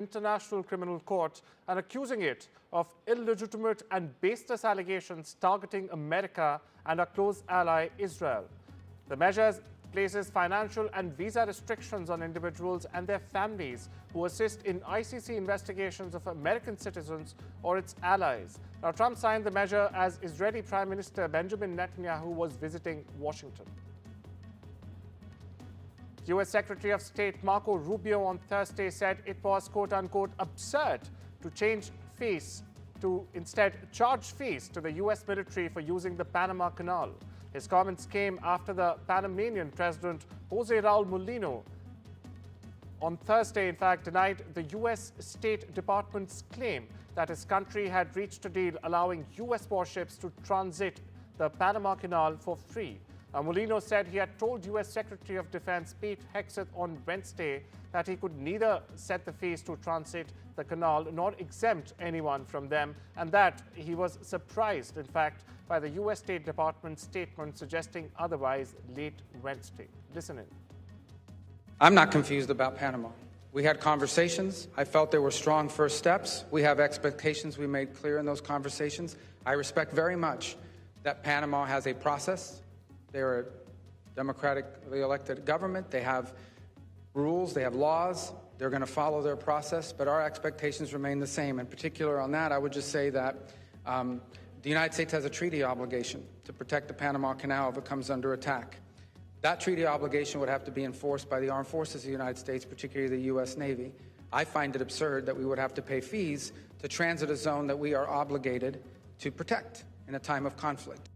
International Criminal Court and accusing it of illegitimate and baseless allegations targeting America and our close ally Israel. The measure places financial and visa restrictions on individuals and their families who assist in ICC investigations of American citizens or its allies. Now, Trump signed the measure as Israeli Prime Minister Benjamin Netanyahu was visiting Washington. U.S. Secretary of State Marco Rubio on Thursday said it was quote-unquote absurd to change fees to instead charge fees to the U.S. military for using the Panama Canal. His comments came after the Panamanian president Jose Raul Mulino on Thursday, in fact, denied the U.S. State Department's claim that his country had reached a deal allowing U.S. warships to transit the Panama Canal for free. Mulino said he had told U.S. Secretary of Defense Pete Hegseth on Wednesday that he could neither set the fees to transit the canal nor exempt anyone from them, and that he was surprised, in fact, by the U.S. State Department's statement suggesting otherwise late Wednesday. Listen in. I'm not confused about Panama. We had conversations. I felt there were strong first steps. We have expectations we made clear in those conversations. I respect very much that Panama has a process. They're a democratically elected government. They have rules, they have laws. They're going to follow their process, but our expectations remain the same. In particular on that, I would just say that the United States has a treaty obligation to protect the Panama Canal if it comes under attack. That treaty obligation would have to be enforced by the armed forces of the United States, particularly the U.S. Navy. I find it absurd that we would have to pay fees to transit a zone that we are obligated to protect in a time of conflict.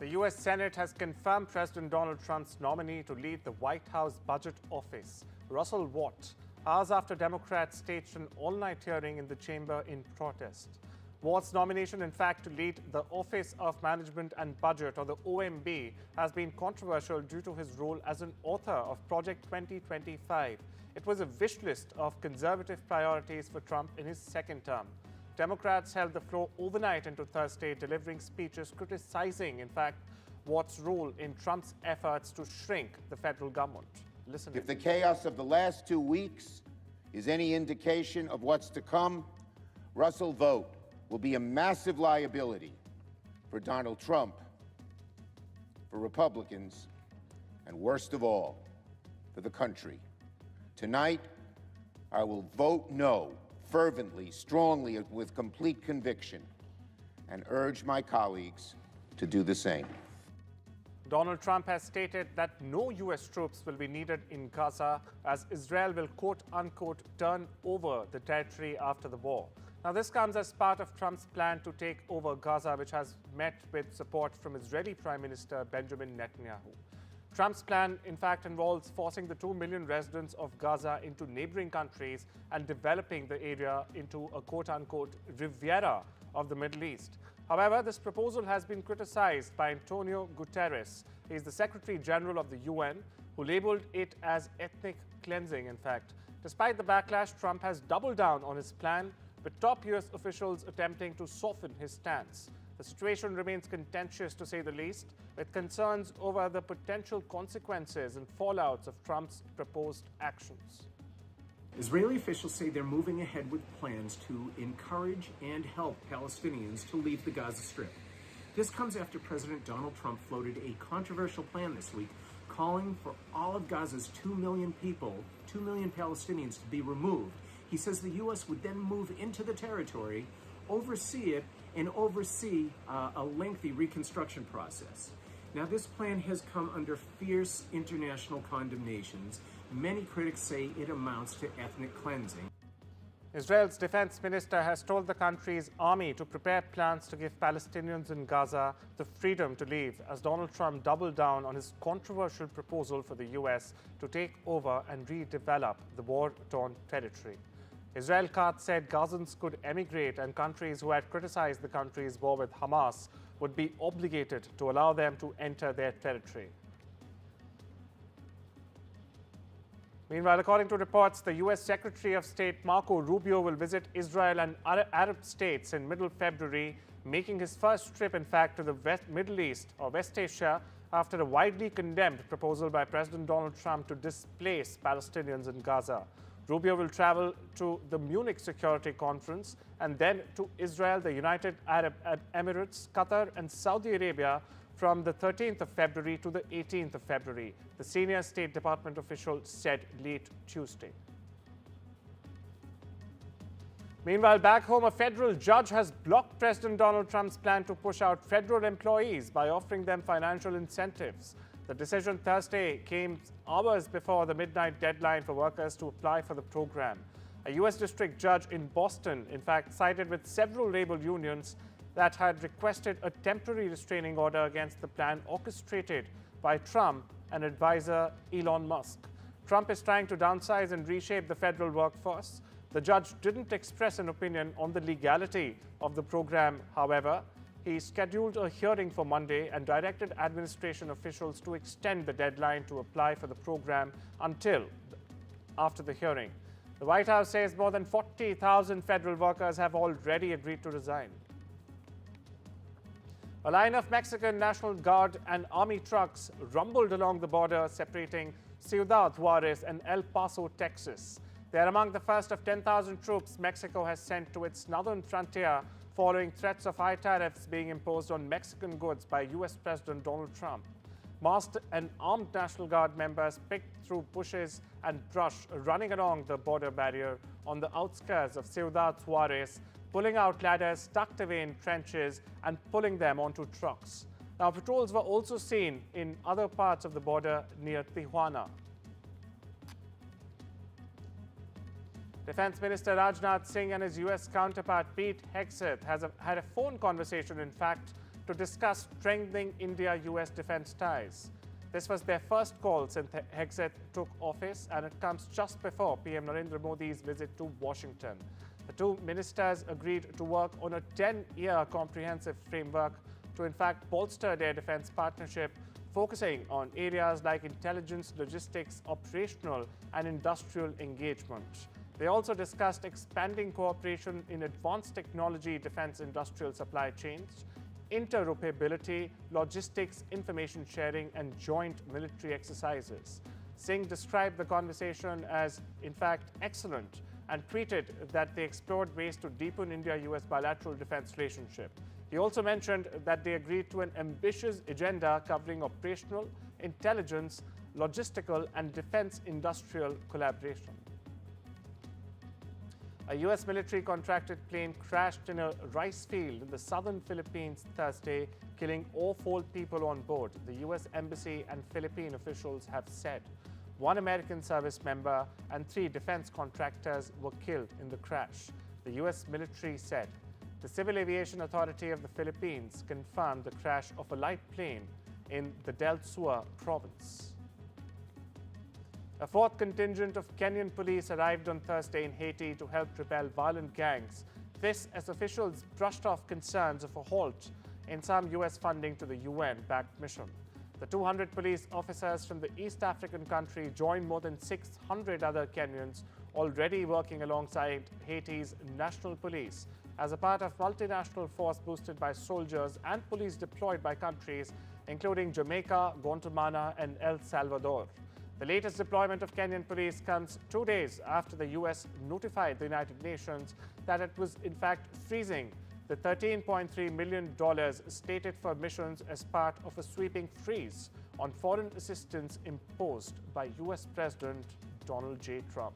The U.S. Senate has confirmed President Donald Trump's nominee to lead the White House Budget Office, Russell Watt, hours after Democrats staged an all-night hearing in the chamber in protest. Watt's nomination, in fact, to lead the Office of Management and Budget, or the OMB, has been controversial due to his role as an author of Project 2025. It was a wish list of conservative priorities for Trump in his second term. Democrats held the floor overnight into Thursday, delivering speeches criticizing, in fact, Watt's role in Trump's efforts to shrink the federal government. Listen. If the chaos of the last 2 weeks is any indication of what's to come, Russell vote will be a massive liability for Donald Trump, for Republicans, and worst of all, for the country. Tonight, I will vote no fervently, strongly, with complete conviction, and urge my colleagues to do the same. Donald Trump has stated that no U.S. troops will be needed in Gaza as Israel will quote-unquote turn over the territory after the war. Now, this comes as part of Trump's plan to take over Gaza, which has met with support from Israeli Prime Minister Benjamin Netanyahu. Trump's plan, in fact, involves forcing the 2 million residents of Gaza into neighboring countries and developing the area into a quote-unquote Riviera of the Middle East. However, this proposal has been criticized by Antonio Guterres. He is the Secretary General of the UN, who labeled it as ethnic cleansing, in fact. Despite the backlash, Trump has doubled down on his plan, with top U.S. officials attempting to soften his stance. The situation remains contentious, to say the least, with concerns over the potential consequences and fallouts of Trump's proposed actions. Israeli officials say they're moving ahead with plans to encourage and help Palestinians to leave the Gaza Strip. This comes after President Donald Trump floated a controversial plan this week calling for all of Gaza's 2 million people, 2 million Palestinians, to be removed. He says the U.S. would then move into the territory, oversee it, and oversee a lengthy reconstruction process. Now, this plan has come under fierce international condemnations. Many critics say it amounts to ethnic cleansing. Israel's defense minister has told the country's army to prepare plans to give Palestinians in Gaza the freedom to leave, as Donald Trump doubled down on his controversial proposal for the U.S. to take over and redevelop the war-torn territory. Israel Katz said Gazans could emigrate, and countries who had criticized the country's war with Hamas would be obligated to allow them to enter their territory. Meanwhile, according to reports, the U.S. Secretary of State Marco Rubio will visit Israel and Arab states in middle February, making his first trip, in fact, to the Middle East or West Asia after a widely condemned proposal by President Donald Trump to displace Palestinians in Gaza. Rubio will travel to the Munich Security Conference and then to Israel, the United Arab Emirates, Qatar, and Saudi Arabia from the 13th of February to the 18th of February, the senior State Department official said late Tuesday. Meanwhile, back home, a federal judge has blocked President Donald Trump's plan to push out federal employees by offering them financial incentives. The decision Thursday came hours before the midnight deadline for workers to apply for the program. A U.S. district judge in Boston, in fact, sided with several labor unions that had requested a temporary restraining order against the plan orchestrated by Trump and advisor Elon Musk. Trump is trying to downsize and reshape the federal workforce. The judge didn't express an opinion on the legality of the program, however. He scheduled a hearing for Monday and directed administration officials to extend the deadline to apply for the program until after the hearing. The White House says more than 40,000 federal workers have already agreed to resign. A line of Mexican National Guard and Army trucks rumbled along the border separating Ciudad Juarez and El Paso, Texas. They are among the first of 10,000 troops Mexico has sent to its northern frontier following threats of high tariffs being imposed on Mexican goods by U.S. President Donald Trump. Masked and armed National Guard members picked through bushes and brush running along the border barrier on the outskirts of Ciudad Juarez, pulling out ladders tucked away in trenches and pulling them onto trucks. Now, patrols were also seen in other parts of the border near Tijuana. Defense Minister Rajnath Singh and his U.S. counterpart Pete Hegseth had a phone conversation, in fact, to discuss strengthening India-U.S. defense ties. This was their first call since Hegseth took office, and it comes just before PM Narendra Modi's visit to Washington. The two ministers agreed to work on a 10-year comprehensive framework to, in fact, bolster their defense partnership, focusing on areas like intelligence, logistics, operational, and industrial engagement. They also discussed expanding cooperation in advanced technology, defense industrial supply chains, interoperability, logistics, information sharing, and joint military exercises. Singh described the conversation as, in fact, excellent and tweeted that they explored ways to deepen India-US bilateral defense relationship. He also mentioned that they agreed to an ambitious agenda covering operational, intelligence, logistical, and defense industrial collaboration. A U.S. military contracted plane crashed in a rice field in the southern Philippines Thursday, killing all 4 people on board, the U.S. Embassy and Philippine officials have said. 1 American service member and 3 defense contractors were killed in the crash, the U.S. military said. The Civil Aviation Authority of the Philippines confirmed the crash of a light plane in the Del Sur province. A 4th contingent of Kenyan police arrived on Thursday in Haiti to help repel violent gangs. This as officials brushed off concerns of a halt in some U.S. funding to the UN-backed mission. The 200 police officers from the East African country joined more than 600 other Kenyans already working alongside Haiti's national police as a part of multinational force boosted by soldiers and police deployed by countries including Jamaica, Guatemala, and El Salvador. The latest deployment of Kenyan police comes 2 days after the U.S. notified the United Nations that it was in fact freezing the $13.3 million stated for missions as part of a sweeping freeze on foreign assistance imposed by U.S. President Donald J. Trump.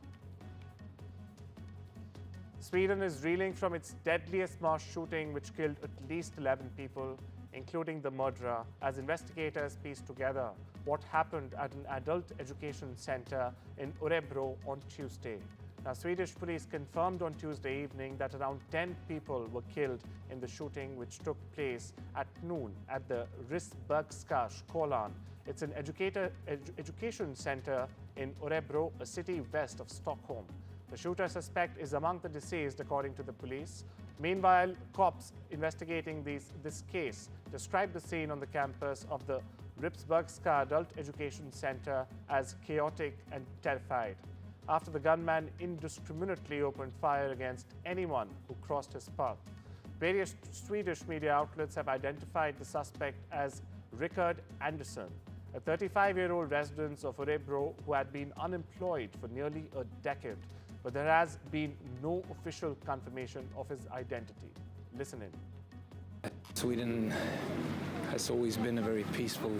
Sweden is reeling from its deadliest mass shooting, which killed at least 11 people, including the murderer, as investigators piece together what happened at an adult education center in Örebro on Tuesday. Now, Swedish police confirmed on Tuesday evening that around 10 people were killed in the shooting, which took place at noon at the Riksbergska skolan. It's an education center in Örebro, a city west of Stockholm. The shooter suspect is among the deceased, according to the police. Meanwhile, cops investigating this case described the scene on the campus of the Riksbergska Adult Education Center as chaotic and terrified, after the gunman indiscriminately opened fire against anyone who crossed his path. Various Swedish media outlets have identified the suspect as Rickard Andersson, a 35-year-old resident of Örebro who had been unemployed for nearly a decade. but there has been no official confirmation of his identity. Listen in. Sweden has always been a very peaceful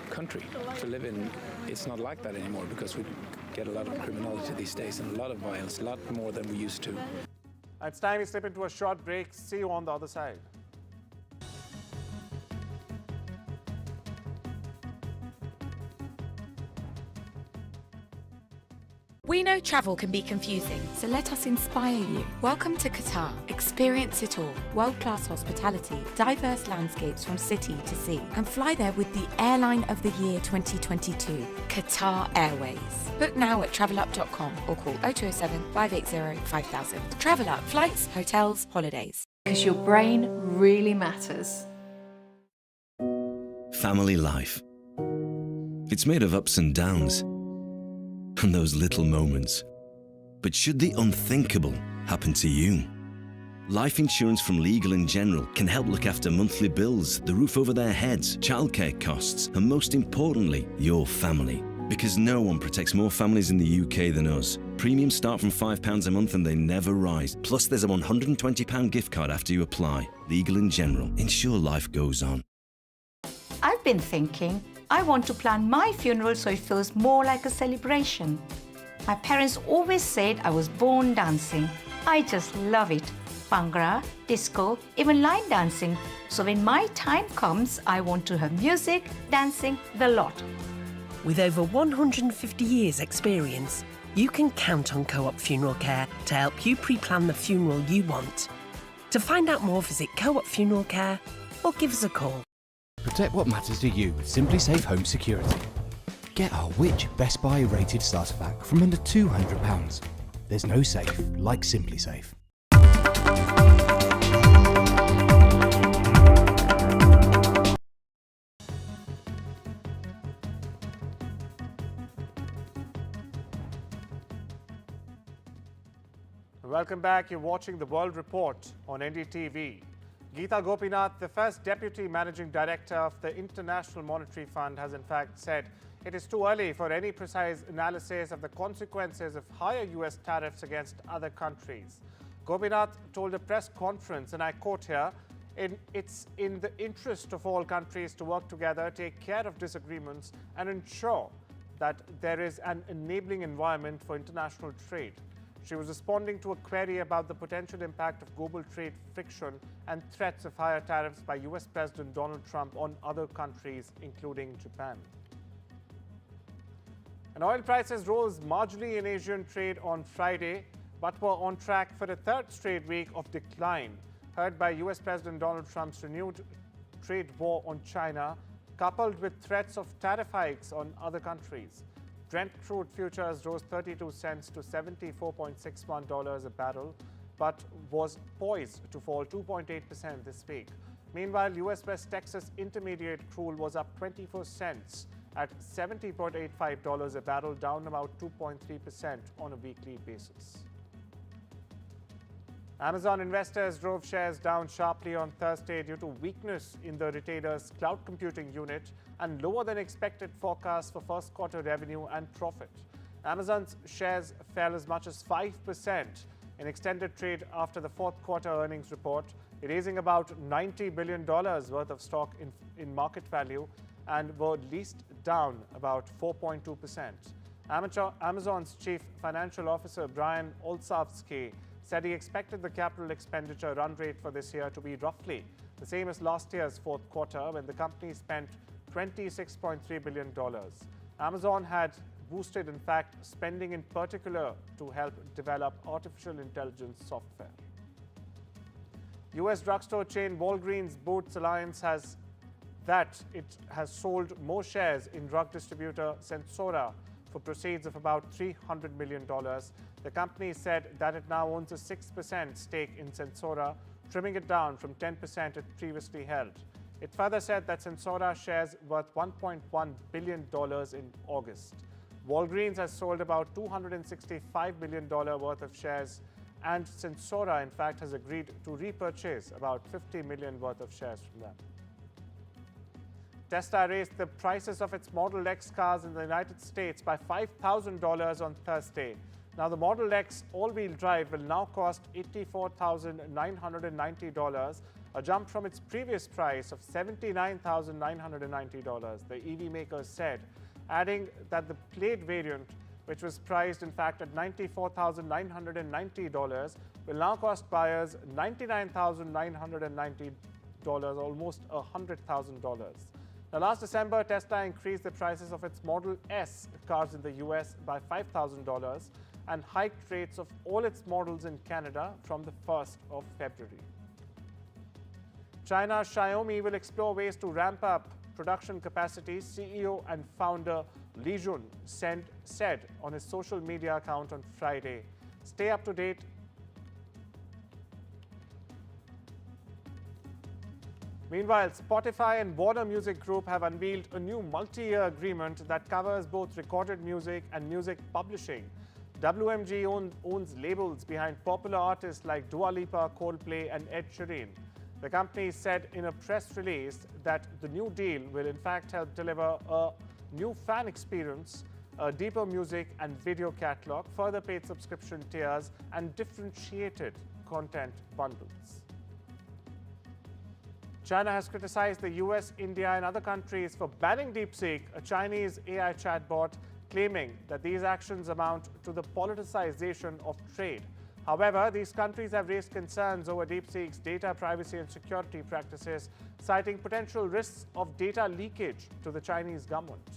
country to live in. It's not like that anymore because we get a lot of criminality these days and a lot of violence, a lot more than we used to. It's time we slip into a short break. See you on the other side. We know travel can be confusing, so let us inspire you. Welcome to Qatar. Experience it all. World-class hospitality, diverse landscapes from city to sea, and fly there with the Airline of the Year 2022, Qatar Airways. Book now at travelup.com or call 0207 580 5000. Travel Up, flights, hotels, holidays. Because your brain really matters. Family life. It's made of ups and downs, and those little moments. But should the unthinkable happen to you? Life insurance from Legal & General can help look after monthly bills, the roof over their heads, childcare costs, and most importantly, your family. Because no one protects more families in the UK than us. Premiums start from £5 a month and they never rise. Plus there's a £120 gift card after you apply. Legal & General. Ensure life goes on. I've been thinking, I want to plan my funeral so it feels more like a celebration. My parents always said I was born dancing. I just love it. Bhangra, disco, even line dancing. So when my time comes, I want to have music, dancing, the lot. With over 150 years experience, you can count on Co-op Funeral Care to help you pre-plan the funeral you want. To find out more, visit Co-op Funeral Care or give us a call. Protect what matters to you with Simply Safe Home Security. Get our Which Best Buy rated starter pack from under £200. There's no safe like Simply Safe. Welcome back. You're watching The World Report on NDTV. Geeta Gopinath, the first Deputy Managing Director of the International Monetary Fund, has in fact said it is too early for any precise analysis of the consequences of higher US tariffs against other countries. Gopinath told a press conference, and I quote here, it's in the interest of all countries to work together, take care of disagreements, and ensure that there is an enabling environment for international trade. She was responding to a query about the potential impact of global trade friction and threats of higher tariffs by US President Donald Trump on other countries, including Japan. And oil prices rose marginally in Asian trade on Friday, but were on track for a third straight week of decline, hurt by US President Donald Trump's renewed trade war on China, coupled with threats of tariff hikes on other countries. Brent crude futures rose 32 cents to $74.61 a barrel, but was poised to fall 2.8% this week. Meanwhile, US West Texas Intermediate crude was up 24 cents at $70.85 a barrel, down about 2.3% on a weekly basis. Amazon investors drove shares down sharply on Thursday due to weakness in the retailer's cloud computing unit and lower than expected forecasts for first quarter revenue and profit. Amazon's shares fell as much as 5% in extended trade after the fourth quarter earnings report, erasing about $90 billion worth of stock in market value and were leased down about 4.2%. Amazon's chief financial officer, Brian Olsavsky, said he expected the capital expenditure run rate for this year to be roughly the same as last year's fourth quarter, when the company spent $26.3 billion. Amazon had boosted, in fact, spending in particular to help develop artificial intelligence software. US drugstore chain Walgreens Boots Alliance has sold more shares in drug distributor Sensora for proceeds of about $300 million. The company said that it now owns a 6% stake in Sensora, trimming it down from 10% it previously held. It further said that Sensora shares worth $1.1 billion in August. Walgreens has sold about $265 million worth of shares, and Sensora, in fact, has agreed to repurchase about $50 million worth of shares from them. Tesla raised the prices of its Model X cars in the United States by $5,000 on Thursday. Now, the Model X all-wheel drive will now cost $84,990, a jump from its previous price of $79,990, the EV maker said, adding that the Plaid variant, which was priced in fact at $94,990, will now cost buyers $99,990, almost $100,000. Now, last December, Tesla increased the prices of its Model S cars in the US by $5,000 and hiked rates of all its models in Canada from the 1st of February. China's Xiaomi will explore ways to ramp up production capacity, CEO and founder Li Jun said on his social media account on Friday. Stay up to date. Meanwhile, Spotify and Warner Music Group have unveiled a new multi-year agreement that covers both recorded music and music publishing. WMG owns labels behind popular artists like Dua Lipa, Coldplay and Ed Sheeran. The company said in a press release that the new deal will in fact help deliver a new fan experience, a deeper music and video catalog, further paid subscription tiers and differentiated content bundles. China has criticized the US, India and other countries for banning DeepSeek, a Chinese AI chatbot, claiming that these actions amount to the politicization of trade. However, these countries have raised concerns over DeepSeek's data privacy and security practices, citing potential risks of data leakage to the Chinese government.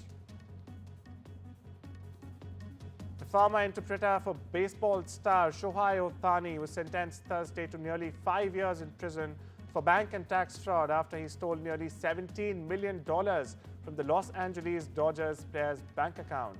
The former interpreter for baseball star Shohei Ohtani was sentenced Thursday to nearly 5 years in prison for bank and tax fraud after he stole nearly $17 million from the Los Angeles Dodgers player's bank account.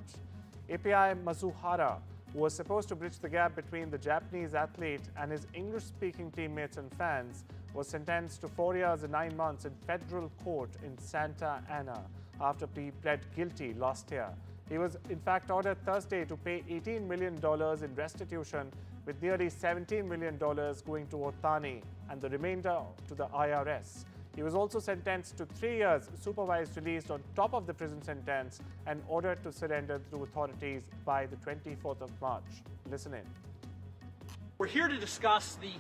API Mizuhara, who was supposed to bridge the gap between the Japanese athlete and his English-speaking teammates and fans, was sentenced to 4 years and 9 months in federal court in Santa Ana after he pled guilty last year. He was in fact ordered Thursday to pay $18 million in restitution, with nearly $17 million going to Ohtani and the remainder to the IRS. He was also sentenced to 3 years supervised release on top of the prison sentence and ordered to surrender to authorities by the 24th of March. Listen in. We're here to discuss the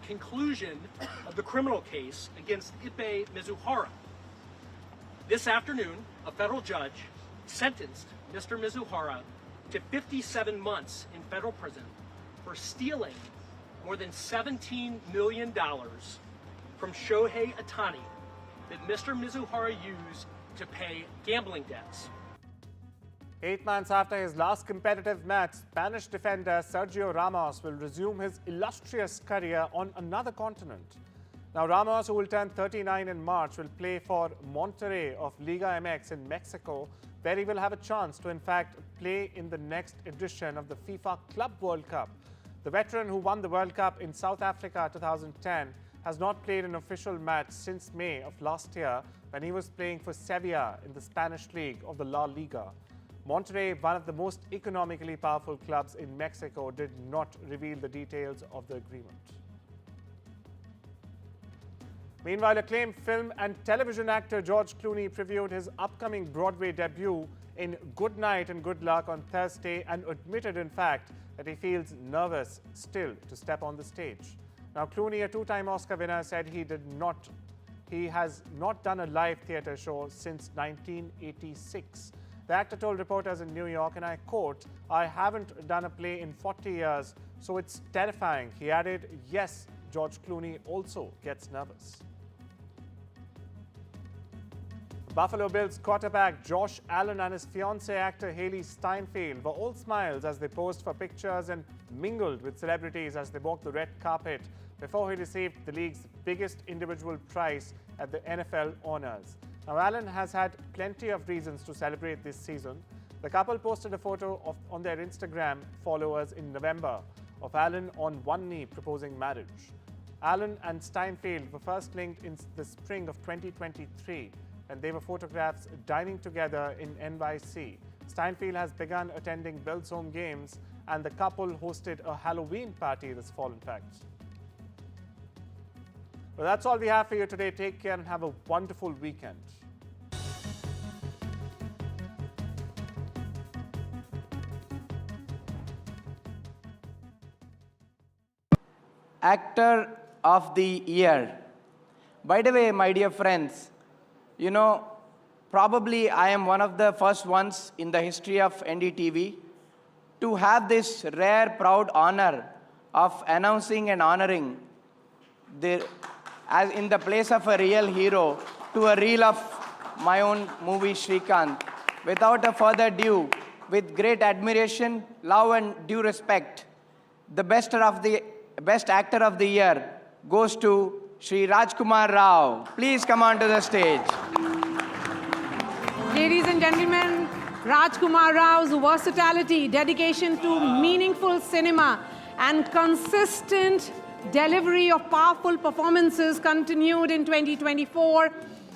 conclusion of the criminal case against Ippei Mizuhara. This afternoon, a federal judge sentenced Mr. Mizuhara to 57 months in federal prison for stealing more than $17 million from Shohei Ohtani that Mr. Mizuhara used to pay gambling debts. 8 months after his last competitive match, Spanish defender Sergio Ramos will resume his illustrious career on another continent. Now, Ramos, who will turn 39 in March, will play for Monterrey of Liga MX in Mexico, where he will have a chance to, in fact, play in the next edition of the FIFA Club World Cup. The veteran who won the World Cup in South Africa 2010 has not played an official match since May of last year when he was playing for Sevilla in the Spanish League of the La Liga. Monterrey, one of the most economically powerful clubs in Mexico, did not reveal the details of the agreement. Meanwhile, acclaimed film and television actor George Clooney previewed his upcoming Broadway debut in Good Night and Good Luck on Thursday and admitted, in fact, that he feels nervous still to step on the stage. Now, Clooney, a two-time Oscar winner, said he has not done a live theater show since 1986. The actor told reporters in New York, and I quote, "I haven't done a play in 40 years, so it's terrifying." He added, yes, George Clooney also gets nervous. Buffalo Bills quarterback Josh Allen and his fiancée actor Haley Steinfeld were all smiles as they posed for pictures and mingled with celebrities as they walked the red carpet before he received the league's biggest individual prize at the NFL Honors. Now, Allen has had plenty of reasons to celebrate this season. The couple posted a photo on their Instagram followers in November of Allen on one knee proposing marriage. Allen and Steinfeld were first linked in the spring of 2023, and they were photographed dining together in NYC. Steinfeld has begun attending Bills home games, and the couple hosted a Halloween party this fall, in fact. Well, that's all we have for you today. Take care and have a wonderful weekend. Actor of the Year. By the way, my dear friends, you know, probably I am one of the first ones in the history of NDTV to have this rare, proud honor of announcing and honoring as in the place of a real hero to a reel of my own movie, Shrikant. Without a further ado, with great admiration, love and due respect, the best actor of the year goes to Shri Rajkumar Rao. Please come on to the stage. Ladies and gentlemen, Rajkumar Rao's versatility, dedication to meaningful cinema, and consistent delivery of powerful performances continued in 2024.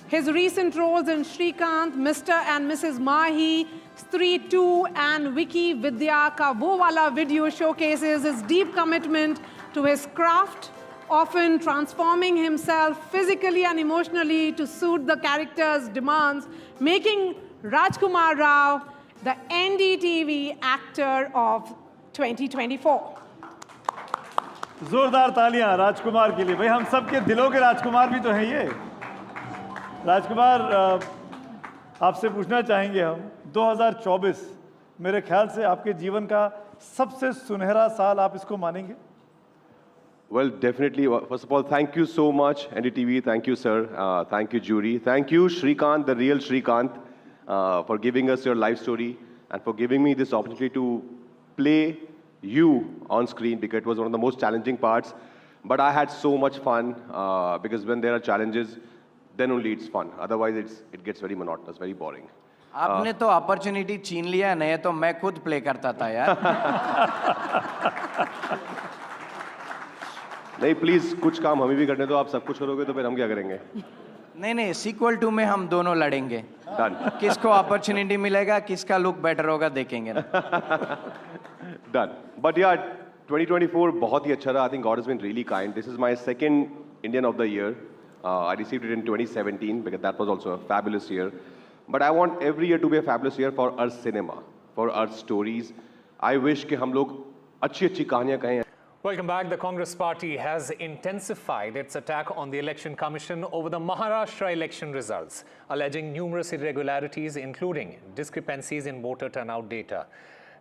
His recent roles in Shrikant, Mr. and Mrs. Mahi, Stree 2 and Wiki Vidya Ka Wo Wala video showcases his deep commitment to his craft, often transforming himself physically and emotionally to suit the character's demands, making Rajkumar Rao the NDTV Actor of 2024. जोरदार तालियां राजकुमार के लिए। भाई हम सब के दिलों के राजकुमार भी तो हैं ये। राजकुमार, आपसे पूछना चाहेंगे हम, 2024 मेरे ख्याल से आपके जीवन का सबसे सुनहरा साल आप इसको मानेंगे? Well, definitely. First of all, thank you so much, NDTV. Thank you, sir. Thank you, jury. Thank you, Shrikant, the real Shrikant, for giving us your life story and for giving me this opportunity to play you on screen, because it was one of the most challenging parts. But I had so much fun because when there are challenges, then only it's fun. Otherwise, it gets very monotonous, very boring. आपने तो opportunity छीन लिया, नहीं तो मैं खुद play करता था यार। नहीं, प्लीज कुछ काम हमें भी करने दो। आप सब कुछ करोगे तो फिर हम क्या करेंगे? नहीं, सीक्वल 2 में हम दोनों लड़ेंगे। Done. किसको अपॉर्चुनिटी मिलेगा, किसका लुक बेटर होगा, देखेंगे ना। Done. But yeah, 2024 बहुत ही अच्छा रहा. I think God has been really kind. This is my second Indian of the Year. I received it in 2017 because that was also a fabulous year. But I want every year to be a fabulous year for our cinema, for our stories. I wish कि हम लोग अच्छी कहानियाँ कहें. Welcome back. The Congress party has intensified its attack on the Election Commission over the Maharashtra election results, alleging numerous irregularities, including discrepancies in voter turnout data.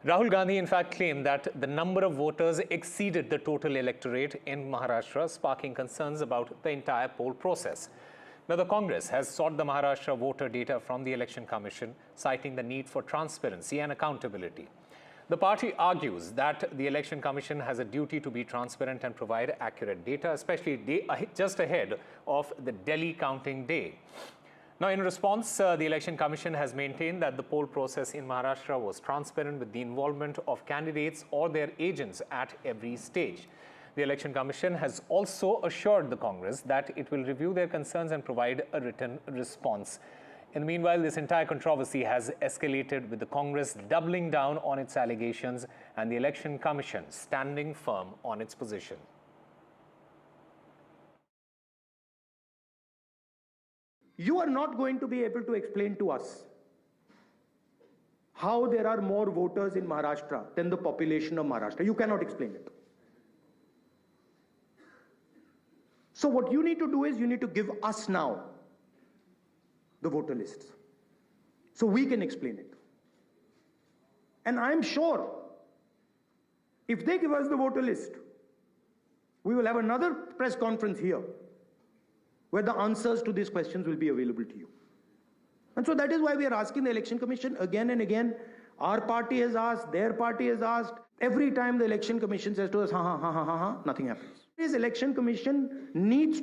Rahul Gandhi, in fact, claimed that the number of voters exceeded the total electorate in Maharashtra, sparking concerns about the entire poll process. Now, the Congress has sought the Maharashtra voter data from the Election Commission, citing the need for transparency and accountability. The party argues that the Election Commission has a duty to be transparent and provide accurate data, especially just ahead of the Delhi counting day. Now, in response, the Election Commission has maintained that the poll process in Maharashtra was transparent with the involvement of candidates or their agents at every stage. The Election Commission has also assured the Congress that it will review their concerns and provide a written response. In the meanwhile, this entire controversy has escalated, with the Congress doubling down on its allegations and the Election Commission standing firm on its position. You are not going to be able to explain to us how there are more voters in Maharashtra than the population of Maharashtra. You cannot explain it. So what you need to do is you need to give us now the voter lists so we can explain it. And I'm sure if they give us the voter list, we will have another press conference here where the answers to these questions will be available to you. And so that is why we are asking the Election Commission again and again. Our party has asked, their party has asked. Every time the Election Commission says to us, ha, nothing happens. This Election Commission needs